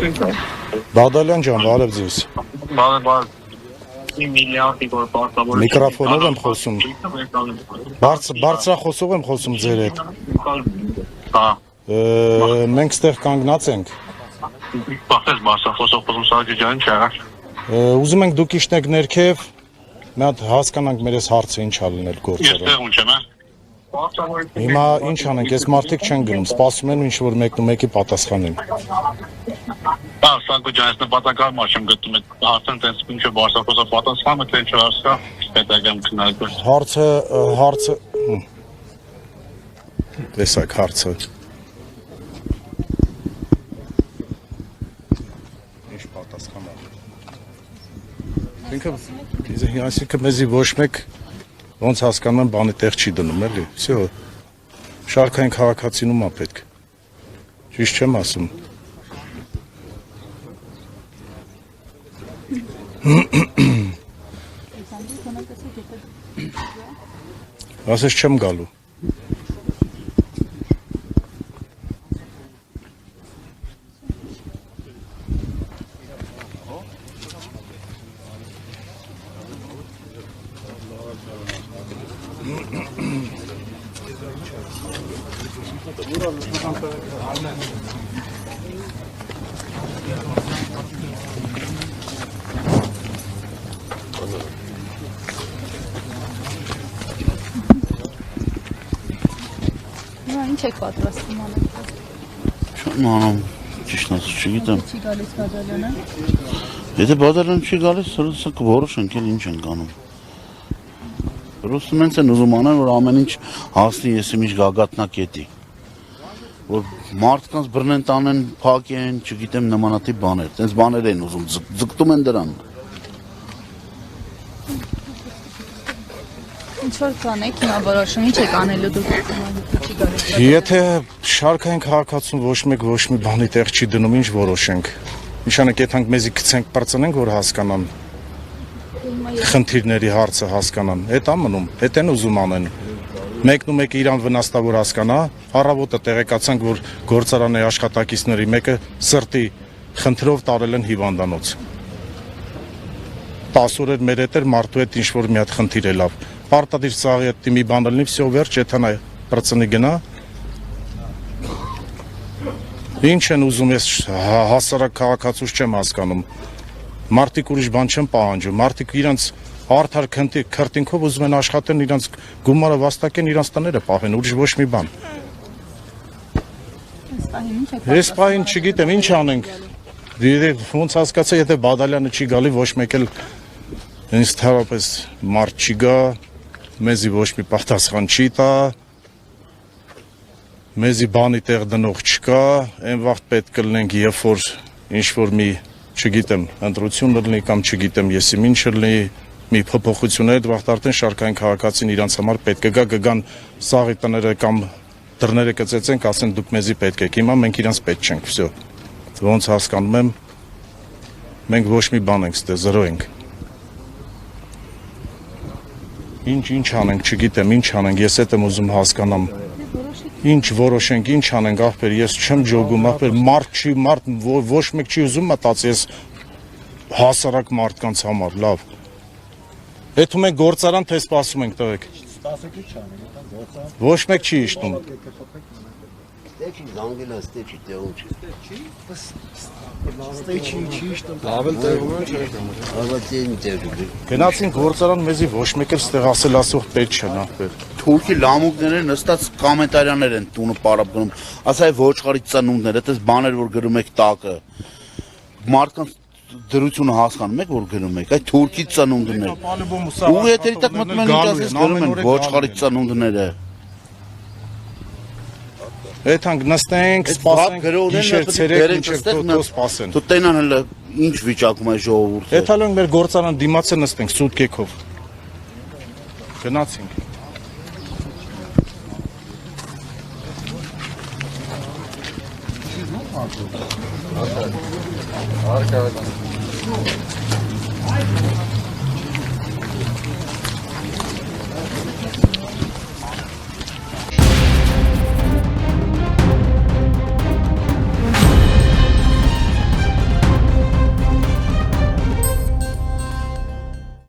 Բադալյան ջան, բարև ձեզ։ Միկրոֆոնով եմ խոսում։ Բարձրախոսով եմ խոսում ձեր հետ։ Մենք ստեղ կանգնած ենք։ Ուզում ենք դուք իշնեք ներքև, մի հատ հասկանանք մեր այս հարցը ինչ ա լինել գործերը։ Հիմա ինչ անենք, այս մարդիկ չեն գնում, սպասում են ինչ որ մեկն ու մեկի պատասխանին։ Սանկո ջան, ես նպատակալ մաս եմ գտնում եք արդեն տենց ինչը բարձրախոսա պատասխանը թե ինչ հարցա պետական քննարկում։ Հարցը տեսակ հարցը։ Ինչ պատասխան է։ Այսինքն մեզի ոչ մեկ ոնց հասկանում եմ բանի տեղ չի դնում, էլի։ Всё։ Շարքային քաղաքացինում է պետք։ Ճիշտ չեմ ասում։ Ասես չեմ գալու։ Ինչ եք պատրաստում անել։ Չեմ անում, ճիշտ ասած չգիտեմ։ Չի գալիս Բադալյանը։ Եթե Բադալյանը չի գալիս, սա կորոշենք էլ ինչ ենք անում։ Պրոստը մենց են ուզում անել, որ ամեն ինչ հասնի եսի միջ գագաթնակետի։ Որ մարդկանց բռնեն տանեն, փակեն, չգիտեմ նմանատիպ բաներ, տենց բաներ են ուզում, ձգտում են դրան։ Ինչ որ կանեք, հիմա որոշում ինչ եք անելու դուք։ Եթե շարքային քաղաքացուն ոչ մեկ ոչ մի բանի տեղ չի դնում, ինչ որոշենք։ Նշանակ եթանք մեզի գցենք բրծնենք, որ հասկանան։ Խնդիրների հարցը հասկանան։ Էդ ամնում, էդ են ուզում անեն։ Մեկն ու մեկը իրան վնաստավոր հասկանա, առավոտը տեղեկացանք, որ գործարանի աշխատակիցների մեկը սրտի խնդրով տարել են հիվանդանոց։ 10 օր մեր հետ էր մարդու հետ ինչ որ մի հատ խնդիր է լավ։ Պարտադիր սաղի հետ մի բան լինի, всё վերջ, եթանա բրծնի գնա։ Ինչ են ուզում, ես հասարակ քաղաքացուց չեմ հասկանում։ Մարդիկ ուրիշ բան չեն պահանջում, մարդիկ իրանց արդար քրտինքով ուզում են աշխատեն, իրանց գումարը վաստակեն, իրանց տները պահեն, ուրիշ ոչ մի բան։ Այս պահին չգիտեմ, ինչ անենք։ Ոնց հասկացա, եթե Բադալյանը չի գալի, ոչ մեկ էլ ինձ թվապես մարդ չի գա, մեզի ոչ մի պատասխան չի տա, մեզի բանի տեղ դնող չկա, այն վաղտ պետք կլինենք, երբ որ ինչ որ մի չգիտեմ, ընտրություն լինի կամ չգիտեմ եսի ինչ լինի, մի փոփոխություն այդ վաղտ արդեն շարքային քաղաքացին իրանց համար պետք է գա, կգան սաղի տները կամ դռները կծեցենք, ասեն դուք մեզի պետք եք, հիմա մենք իրանց պետք չենք, всё։ Ոնց հասկանում եմ, մենք ոչ մի բան ենք ստե, զրո ենք։ Ինչ անենք, չգիտեմ, ինչ անենք, ես հետ եմ ուզում հասկանամ։ Ինչ որոշենք, ինչ անենք, ախպեր, ես չեմ ջոգում, ախպեր, մարդ չի, ոչ մեկ չի ուզում մտածի ես հասարակ մարդկանց համար, լավ։ Եթում ենք գործարան, թե սպասում ենք տղեկ։ Ոչ մեկ չի իշտում։ Գնացին գործարան, մեզի ոչ մեկ էլ ստեղ ասել ասող պետք չեն, ախպեր։ Թուրքի լամուկները նստած կոմենտարյաներ են տունը պարապ գնում, ասա է ոչխարի ծնունդներ, այդպես բաներ, որ գրում եք տակը, մարդկանց դրությունը հասկանում եք, որ գրում եք, այդ թուրքի ծնունդներ, ու եթերի տակ մտնում են ինչ ասես գրում են ոչխարի ծնունդները։ Եթանք նստենք, սպասենք, գիշեր ցերեկ, ինչեր թո սպասեն։ Դու տենան հələ ինչ վիճակում է ժողովուրդը։ Եթալոնք մեր գործարան դիմաց է նստենք սուտկեքով։ Գնացինք։ Արկա